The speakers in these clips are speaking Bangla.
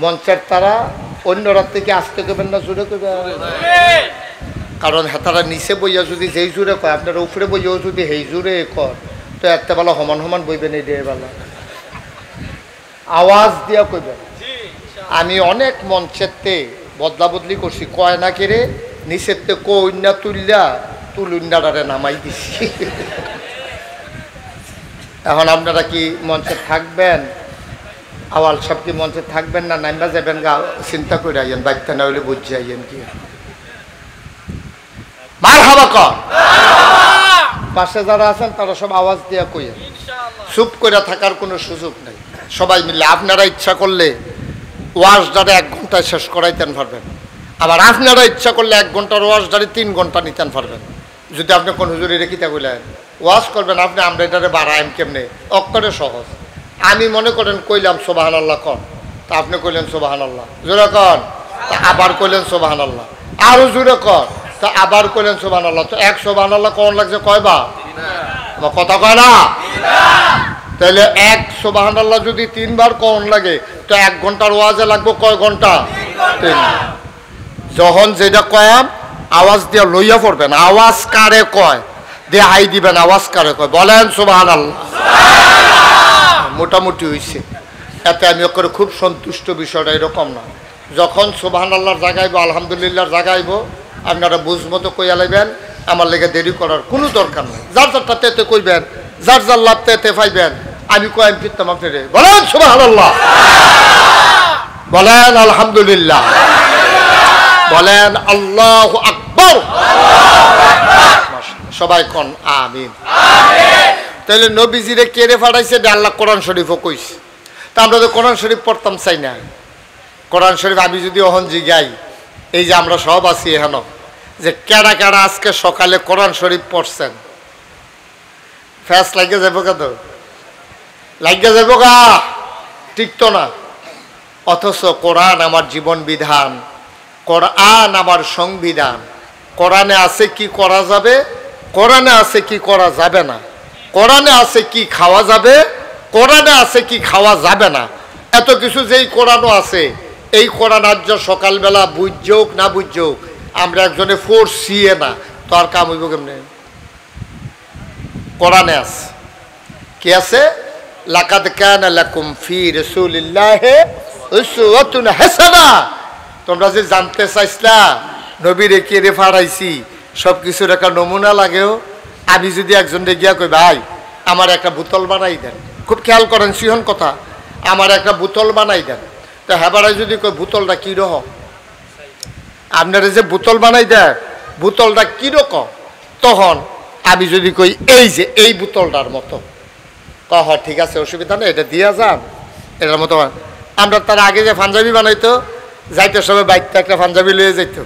মঞ্চের তারা অন্য রাত থেকে আসতে করবেন না, জোরে করবেন। কারণ তারা নিচে বইয়া যদি যেই জোরে কয়, আপনারা উপরে বইয়াও যদি সেই জোরে কর, তো একটা বেলা সমান সমান বইবেন। এই দেড় বেলা আওয়াজ দিয়া কইবেন। আমি অনেক মঞ্চেরতে বদলা বদলি করছি, কয় না কেড়ে নিচেরতে কন্যা তুললা তুলুন্ডারে নামাই দিছি। এখন আপনারা কি মঞ্চে থাকবেন? আওয়াল সব কি মঞ্চে থাকবেন না নাইমা যাবেন? গা চিন্তা করে আইয়েন, বাচ্চা না হইলে বুঝে আইয়েন। কি মারহাবা কর। পাশে যারা আছেন তারা সব আওয়াজ দিয়া কইয়েন, চুপ করে থাকার কোনো সুযোগ নেই। সবাই মিলে আপনারা ইচ্ছা করলে ওয়াজদারে 1 ঘন্টায় শেষ করাইতেন পারবেন, আবার আপনারা ইচ্ছা করলে 1 ঘন্টার ওয়াজদারে 3 ঘন্টা নিতেন পারবেন। যদি আপনি কোন হুজুরি রেখিতে কইলেন ওয়াজ করবেন, আপনি আমরা এটারে বাড়াইম কেমনে? অক্ষরে সহজ। আমি মনে করেন কইলাম সুবহানাল্লাহ কন, তা আপনি কইলেন সুবহানাল্লাহ, জোরে কন, তা আবার কইলেন সুবহানাল্লাহ, আরো জোরে কন, তা আবার কইলেন সুবহানাল্লাহ। তো 1 সুবহানাল্লাহ কোন লাগছে কয়বার? আমার কথা কয় না? তাহলে 1 সুবহানাল্লাহ যদি 3 বার কোন লাগে, তো 1 ঘন্টার ওয়াজে লাগবে কয় ঘন্টা? 3। যখন যেটা কয়াম আওয়াজ দিয়া লইয়া পড়বেন। আওয়াজ কারে কয় দিয়ে হাই দিবেন, আওয়াজ কারে কয় বলেন সুবহানাল্লাহ। মোটামুটি হইছে। এতে আমি করে খুব সন্তুষ্ট। বিষয়টা এরকম না, যখন সুবহানাল্লাহর জাগাইব আলহামদুলিল্লাহর জাগাইব আপনারা বুঝমতো কইয়া লাইবেন। আমার লেগে দেরি করার কোনো দরকার নেই। যার যারটা তেতে কইবেন, যার যার লাভ তেতে পাইবেন। আমি কয়াম ফিরতাম আপনারে বলেন সুবহানাল্লাহ, বলেন আলহামদুলিল্লাহ, বলেন আল্লাহু আকবার। সবাই কোন আমিন। তাহলে নবীজিরে কেড়ে ফাটাইছে, আল্লাহ কোরআন শরীফও কইছে। তা আমরা তো কোরআন শরীফ পড়তাম চাই না। কোরআন শরীফ আমি যদি অহন জিগাই, এই যে আমরা সব আছি এখানে, যে কেডা কেডা আজকে সকালে কোরআন শরীফ পড়ছেন, ফ্যাস লাগিয়ে যাবো কত? লাগিয়ে যাবো গা, ঠিক তো না? অথচ কোরআন আমার জীবন বিধান, কোরআন আমার সংবিধান। কোরআনে আছে কি করা যাবে, কোরআনে আছে কি করা যাবে না, কোরআনে আছে কি খাওয়া যাবে, কোরআনে আছে কি খাওয়া যাবে না। এত কিছু যেই কোরআনও আছে, এই কোরআন আজ সকালবেলা বুঝযোগ না বুঝযোগ আমরা একজনে পড়ছিয়ে না, তো আর কাম হইব কেমনে? কোরআনে আছে কি আছে? লাকাদ কানা লাকুম ফি রাসূলিল্লাহি উসওয়াতুন হাসানা। তোমরা যে জানতে চাইছিলা নবীরে কে রে ফাড়াইছি, সব কিছুর একটা নমুনা লাগেও। আমি যদি একজনে গিয়া কই ভাই আমার একটা বোতল বানাই দেন, খুব খেয়াল করেন সিহন কথা, আমার একটা বোতল বানাই দেন, তো হেবারাই যদি কই বোতলটা কীরকম, আপনারা যে বোতল বানাই দেয় বোতলটা কীরকম, তখন আমি যদি কই এই যে এই বোতলটার মতো, কহ ঠিক আছে অসুবিধা নেই, এটা দিয়া যান এটার মতো। আমরা তার আগে যে পাঞ্জাবি বানাইতো, যাইতে সবাই বাইকটা একটা পাঞ্জাবি লয়ে যাইতো,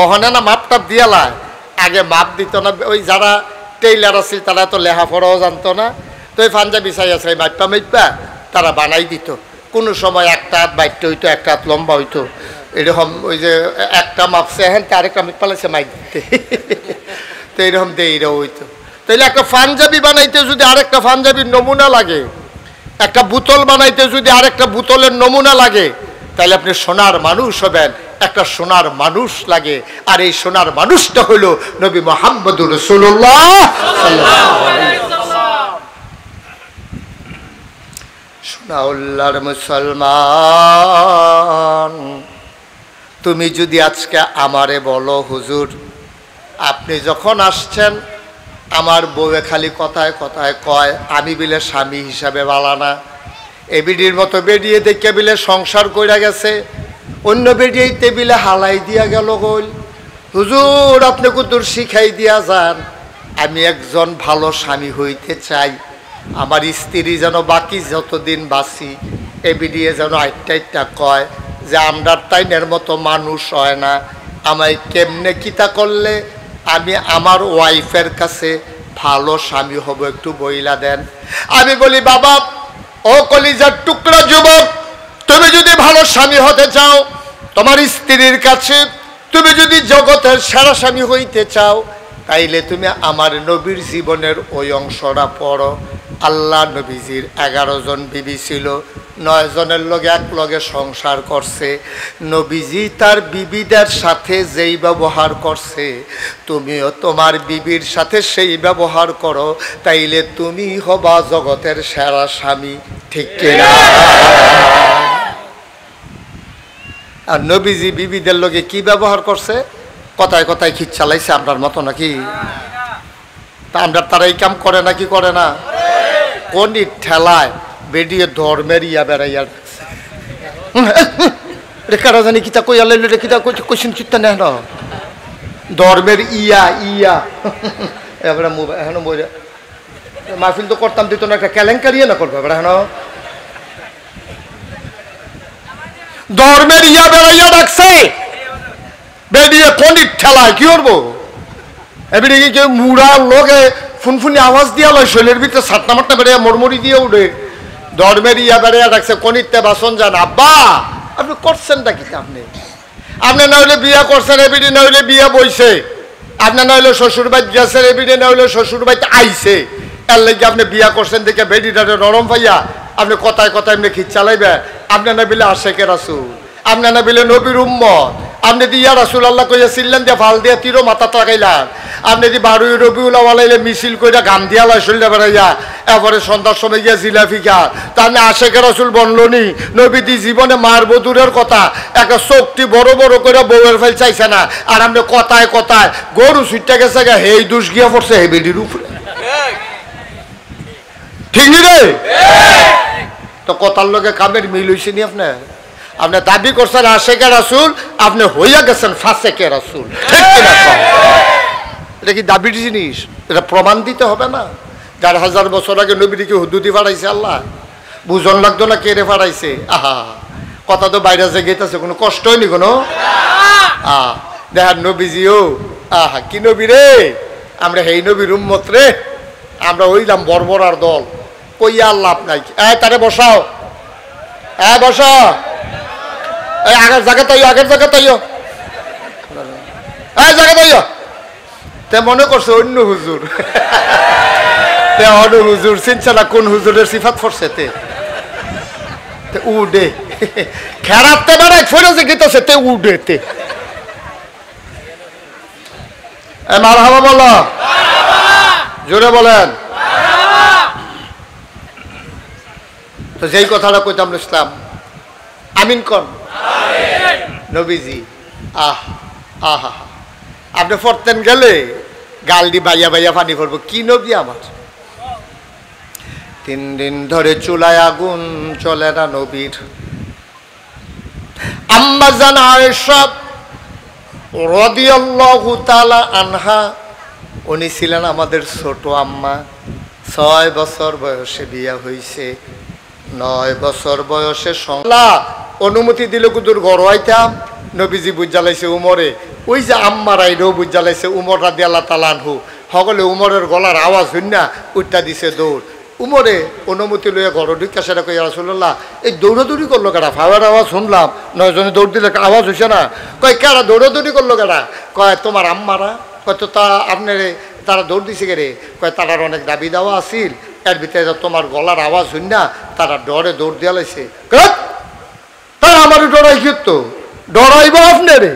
ওখানে না মাপ টাপ দিয়ালায়, আগে মাপ দিত না। ওই যারা টেইলার আছিল তারা তো লেখাপড়াও জানতো না, তো ওই পাঞ্জাবি চাই আছে মাইপা মাইপা তারা বানাই দিত। কোনো সময় একটা হাত বাইকটা হইতো, একটা হাত লম্বা হইতো, এরকম। ওই যে একটা মাপছে হ্যাঁ আরেকটা মাইপ পালাইছে মাইক দিতে, তো এরকম দিয়ে এরাও হইতো। তাইলে একটা পাঞ্জাবি বানাইতে যদি আরেকটা পাঞ্জাবির নমুনা লাগে, একটা বোতল বানাইতে যদি আরেকটা বোতলের নমুনা লাগে, তাহলে আপনি সোনার মানুষ হবেন, একটা সোনার মানুষ লাগে। আর এই সোনার মানুষটা হলো নবী মুহাম্মদুর রাসূলুল্লাহ সাল্লাল্লাহু আলাইহি ওয়াসাল্লাম। সোনাউল্লাহর মুসলমান, তুমি যদি আজকে আমারে বলো হুজুর আপনি যখন আসছেন আমার বউয়ে খালি কথায় কথায় কয় আমি বিলে স্বামী হিসাবে বালানা, এ বিডির মতো বেরিয়ে দেখে বিলে সংসার কইরা গেছে, অন্য বেরিয়েই টেবিলে হালাই দিয়া গেল গল, হুজুর আপনি কুতুর শিখাই দিয়া যান, আমি একজন ভালো স্বামী হইতে চাই, আমার স্ত্রী যেন বাকি যতদিন বাঁচি এ বিডিয়ে যেন আইটা কয় যে আমরা টাইমের মতো মানুষ হয় না, আমায় কেমনে কিতা করলে আমি আমার ওয়াইফের কাছে ভালো স্বামী হব একটু বইলা দেন। আমি বলি বাবা ও কলিজার টুকরা যুবক, তুমি যদি ভালো স্বামী হতে চাও, তোমার স্ত্রীর কাছে তুমি যদি জগতের সেরা স্বামী হইতে চাও, তাইলে তুমি আমার নবীর জীবনের ওই অংশটা পড়ো। আল্লাহ নবীজির 11 জন বিবি ছিল, 9 জনের লগে এক লগে সংসার করছে। নবীজি তার বিবিদের সাথে যেই ব্যবহার করছে তুমিও তোমার বিবির সাথে সেই ব্যবহার করো, তাইলে তুমি হবা জগতের সেরা স্বামী, ঠিক কিনা? আর নবীজি বিবিদের লগে কি ব্যবহার করছে? কথায় কথায় খিচ চালাইছে আপনার মতো নাকি? তা আমরা তারা এই কাম করে নাকি করে না? কোন ঠেলায় বেরিয়ে ধর্মের ইয়া বেড়াইয়া কারা জানি কিতা কইয়া লাইল রে, কিতা কোশ্চেন চিন্তা নেই না ধর্মের ইয়া ইয়া এবার এখন মাহফিল তো করতাম, দিত না, একটা কেলেঙ্কারি না করবো এবার এখন ধর্মের ইয়া বেড়াইয়া ডাকছে বেরিয়ে কোন ঠেলায় কি করবো? এবারে কেউ মুড়ার লোকে ফুনফুনি আওয়াজ দিয়া লয়, শৈলের ভিতরে সাতনা মাটনা বেড়ে মরমরি দিয়ে উঠে ধর্মের ইয়া বেড়াইয়া ডাকছে কনিতে বাসন যান। আব্বা আপনি করছেনটা কি? আপনি না হইলে বিয়া করছেন, এবিডি না হইলে বিয়া বইছে, আপনি না হইলে শ্বশুর বাড়ি গেছেন, এবিডি না হইলে শ্বশুর বাড়িতে আইছে, এর লাগে আপনি বিয়া করছেন দেখে বেডিটারে নরম পাইয়া আপনি কথায় কথায় এমনি খিচ চালাইবে। আপনি না বিলে আশেকের রাসূল, আপনি না বিলে নবীর উম্মত, আপনি দি ইয়া রাসূল আল্লাহ কইয়া ছিলেন দিয়ে ফাল দিয়া তীরও মাথা তাকাইলাম, আপনি দি 12 রবিউল আওয়ালাইলে মিছিল কইরা গাম দিয়া লাই শরীরে বেড়াইয়া এরপরে সন্ধ্যার সময় গিয়া জিলাপি খা, তাহলে আশেকের রাসূল বনলনি নবী দি জীবনে মার বদুরের কথা একটা চোখটি বড় বড় করে বউয়ের ফেল চাইছে না, আর আপনি কথায় কথায় গরু ছুটতে গেছে গা হেই দোষ গিয়া পড়ছে হে বেডির উপরে, ঠিক নি রে? তো কথার লগে কামের মিল হইছে নি? আপনি দাবি করছেন আশেকে রাসূল, আপনি হইয়া গেছেন ফাসেকে রাসূল, ঠিক কিনা? এটা কি দাবির জিনিস? এটা প্রমাণ দিতে হবে না? 4000 বছর আগে নবীকে হুদুদি ফাড়াইছে আল্লাহ, বুঝন লাগতো না কে রে ফাড়াইছে? আহা কথা তো বাইরে যে গেতেছে, কোনো কষ্ট হয়নি কোনো? দেখার নবীজিও আহা কি নবী রে, আমরা হেই নবীর উম্মত রে, আমরা হইলাম বর্বরার দল, কইয়া আল্লাহ আপনাই তারে বসাও, বসা আগের জায়গা তাইও, আগের জায়গা তাইও, জায়গা তাইও। তে মনে করছে অন্য হুজুর, অন্য হুজুর চিনছে না কোন হুজুরের সিফাত করছে, তে উডে খেরাতে বেড়ায় ফেরেছে গেতেছে তে উডে, তে মারহাবা বলো, জোরে বলেন। তো যেই কথাটা কইতাম ইসলাম আমিন কর নবীজি আহা আপনি পড়তেন গেলে গাল দি বাইয়া বাইয়া পানি পড়বো, কি নবী আমার। 3 দিন ধরে চুলায় আগুন চলে না নবীর। আম্মা জান আয়েশা রাদিয়াল্লাহু তাআলা আনহা, উনি ছিলেন আমাদের ছোট আম্মা। 6 বছর বয়সে বিয়া হয়েছে, 9 বছর বয়সে অনুমতি দিল কুদুর ঘর আইতাম। নবীজি বুঝ জ্বালাইছে উমরে, ওই যে আম্মার আইরেও বুঝ জ্বালাইছে উমর রাদিয়াল্লাহু তাআলা আনহু, সকলে উমরের গলার আওয়াজ শুনিয়া উঠটা দিছে দৌড়। উমরে অনুমতি লইয়া ঘর ঢুকা সেটা কই রাসূলুল্লাহ এই দৌড়াদৌড়ি করলো কেডা? ফাওয়ার আওয়াজ শুনলাম, 9 জনে দৌড় দিলে আওয়াজ হইছে না। কয় কেডা দৌড়াদৌড়ি করলো কেডা? কয় তোমার আম্মারা। কয় তো তা আপনারে তারা দৌড় দিছে কে রে? কয় তারার অনেক দাবি দেওয়া আছিল, এর ভিতরে তোমার গলার আওয়াজ শুনিয়া তারা ডরে দৌড় দিয়া লাইছে। তারা আমার ডরাই কিন্তু ডরাইব আপনারে,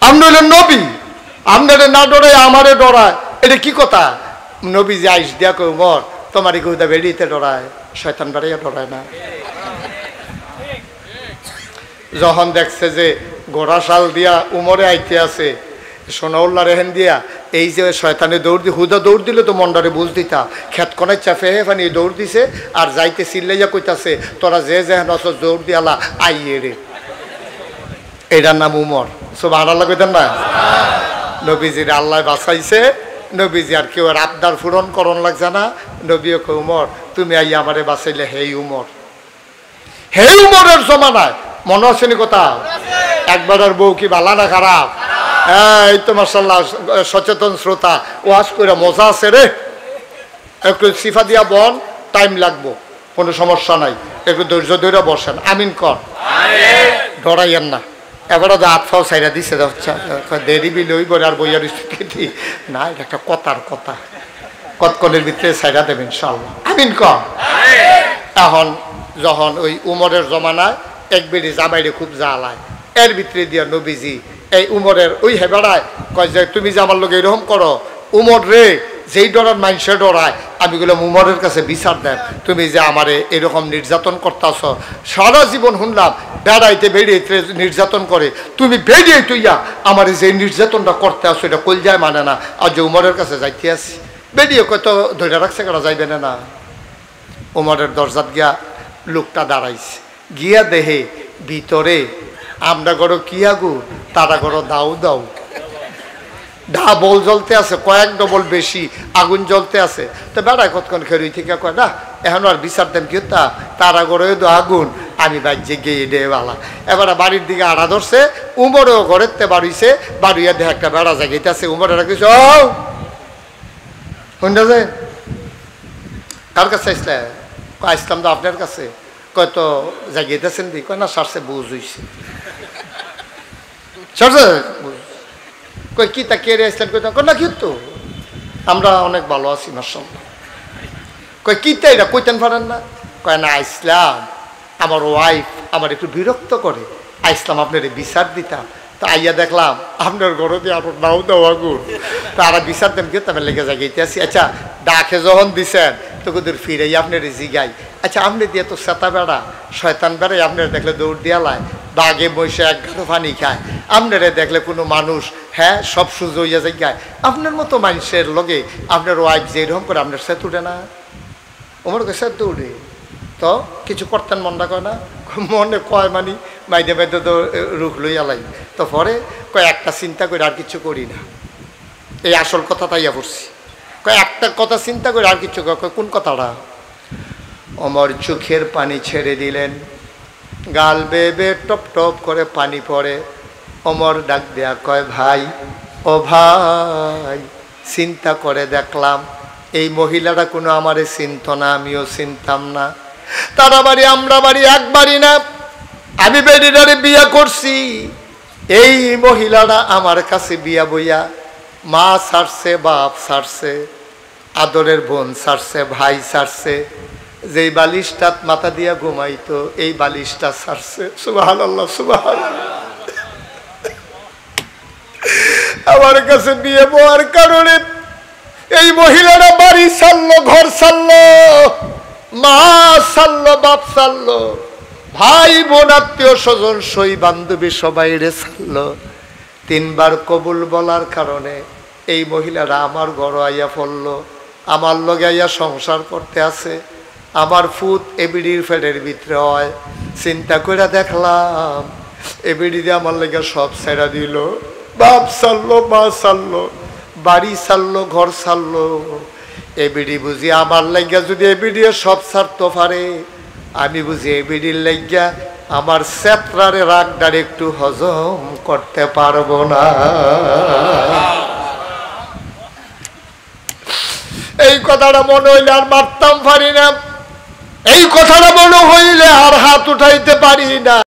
আপনি হলেন নবী, আপনারে না ডরাই আমারে ডরায়, এটা কি কথা? নবী যে আইস দিয়া কই উমর তোমার গৌদা বেড়িতে ডরায়, শয়তান বাড়াইয়া ডরায় না। যখন দেখছে যে ঘোড়া শাল দিয়া উমরে আইতে আছে, সোনাউল্লা রেহেন দিয়া এই যে শয়তানে দৌড় দি হুদা দৌড় দিলে তো মন্ডারে বুঝ দিতা, খেত কনায় চাপে ফানি দৌড় দিছে আর যাইতে চিল্লাইয়া কইতাছে তোরা যে নস দৌড় দিয়ালা আইয়ে রে, এটার নাম উমর। সুবহানাল্লাহ কইতেন না? নবীজির আল্লাহ বাঁচাইছে, নবীজি আর কেউ আর আবদার পূরণ করন লাগছে না। নবীও কই উমর তুমি আইয়া আমারে বাঁচাইলে, হেই উমর, হেই উমরের জমানায় মনে আসেনি কথা? একবার আর বউ কি ভালো না খারাপ? এই তো মাশাআল্লাহ সচেতন শ্রোতা, ওয়াজ করে মজা আছে রে, একটু সিফা দিয়া বল, টাইম লাগবো, কোনো সমস্যা নাই, একটু ধৈর্য ধরে বসেন। আমিন কর, ডরাইয়েন না। এবারও তো হাত ফাও সাইরা দিছে, দেরি বিল ওই বলে আর বইয়ার স্থিতি না, এটা একটা কথার কথা। কতক্ষণের ভিতরে ছাইড়া দেবেন ইনশাআল্লাহ, আমিন কর। এখন যখন ওই উমরের জমানায় এক বেড়ি জামাইরে খুব জ্বালায়, এর ভিতরে দিয়া নবীজি এই উমরের ওই হেবেড়ায় কয় যে তুমি যে আমার লোক এরকম করো, উমর রে যেই ডরার মানুষের ডরায়, আমি বললাম উমরের কাছে বিচার দেন, তুমি যে আমারে এরকম নির্যাতন করতেছ, সারা জীবন শুনলাম বেড়াইতে বেরিয়েতে নির্যাতন করে, তুমি বেরিয়ে তুইয়া আমার যে নির্যাতনটা করতে আসো এটা কল যায় মানে না, আর যে উমরের কাছে যাইতে আসি, বেরিয়ে কত ধৈর্য রাখছে করা যাইবে না। উমরের দরজাত গিয়া লোকটা দাঁড়াইছে, গিয়া দেহে ভিতরে আমরা গড়ো কি আগুন, তারা গড়ো দাউ দাউ ডাবল জ্বলতে আছে, কয়েক ডবল বেশি আগুন জ্বলতে আছে। তো বেড়ায় কতক্ষণ খেরুই থেকে কয় না এখন আর বিচার দেন কি তা, তারা গড়ে তো আগুন, আমি বাজ্যে গিয়ে ডেবালা। এবারে বাড়ির দিকে আড়া ধরছে, উমরেও ঘরের তে বাড়িছে, বাড়িয়ে দেখে একটা বেড়া জাগিতেছে, উমরে রাখিস শুনতে যায় কার কাছে আসলে, আসলাম তো আপনার কাছে, কয় তো জাগিয়েতেছেন দি, কয় না সারছে বুঝ হইছে, সারছে কই কি তা কে রে আসলেন, কই না কি তো আমরা অনেক ভালো আছি মাশাআল্লাহ। কই কি তা এটা কইতেন পারেন না, কয় না আসলাম আমার ওয়াইফ আমার একটু বিরক্ত করে, আসলাম আপনার বিচার দিতাম, তো আইয়া দেখলাম আপনার ঘরে দিয়ে আপনার নাও দাও আগুন, তারা বিচার দেন কেউ তাদের লেগে জায়গাইতে আসি। আচ্ছা ডাকে যখন দিছেন তো কুদুর ফিরাই আপনার জিগাই, আচ্ছা আপনি দিয়ে তো সেতা বেড়া শয়তান বেড়াই, আপনার দেখলে দৌড় দিয়ালায়, বাঘে বসে এক ঘাটো পানি খায়, আপনারে দেখলে কোনো মানুষ হ্যাঁ সব সুযোগ হইয়া যায়, আপনার মতো মানুষের লগে আপনার ওয়াইফ যে এরকম করে আপনার সেত উঠে না, ওমর কে সেত উঠে, তো কিছু করতেন মনটা কয় না, মনে কয় মানি মাইদে মাইদে তো রুখ লইয়া লাই, তো পরে কয় একটা চিন্তা করে আর কিছু করি না, এই আসল কথা তাইয়া পড়ছি, কয় একটা কথা চিন্তা করে আর কিছু, কোন কথাটা, ওমর চোখের পানি ছেড়ে দিলেন, গাল বেবে টপ টপ করে পানি পড়ে, ওমর ডাক দেয়া কয় ভাই, ও ভাই চিন্তা করে দেখলাম এই মহিলারা কোনো আমারে চিনত না, আমিও চিনতাম না, তারা বাড়ি আমরা বাড়ি এক বাড়ি না, আমি বেডিটারে বিয়া করছি, এই মহিলারা আমার কাছে বিয়া বইয়া মা ছাড়ছে, বাপ ছাড়ছে, আদরের বোন ছাড়ছে, ভাই ছাড়ছে, যেই বালিশটাত মাথা দিয়া ঘুমাইতো এই বালিশটা ছাড়ছে, সুবহানাল্লাহ সুবহানাল্লাহ। আমার কাছে বিয়ে বউয়ার কারণে এই মহিলারা বাড়ি ছাড়লো, ঘর ছাড়লো, মা ছাড়লো, বাপ ছাড়লো, ভাই বোন আত্মীয় স্বজন সই বান্ধবী সবাই রে ছাড়লো, তিনবার কবুল বলার কারণে এই মহিলারা আমার ঘর আইয়া পড়লো, আমার লগে আইয়া সংসার করতে আছে, আমার ফুট এবিডির ফেডের ভিতরে হয়, চিন্তা করে দেখলাম এবিডি দিয়ে আমার লেগে সব ছেড়া দিল, বাপ ছাড়লো, মা ছাড়লো, বাড়ি ছাড়লো, ঘর ছাড়লো, এবিডি বুঝি আমার লাগিয়া যদি এবিডি সব ছাড়তে পারে, আমি বুঝি এবিডির লাগিয়া আমার সেত্রারে রাগদার একটু হজম করতে পারবো না। এই কথাটা মনে হইলে আর মারতাম পারি না, এই কথাটা মনে হইলে আর হাত উঠাইতে পারি না।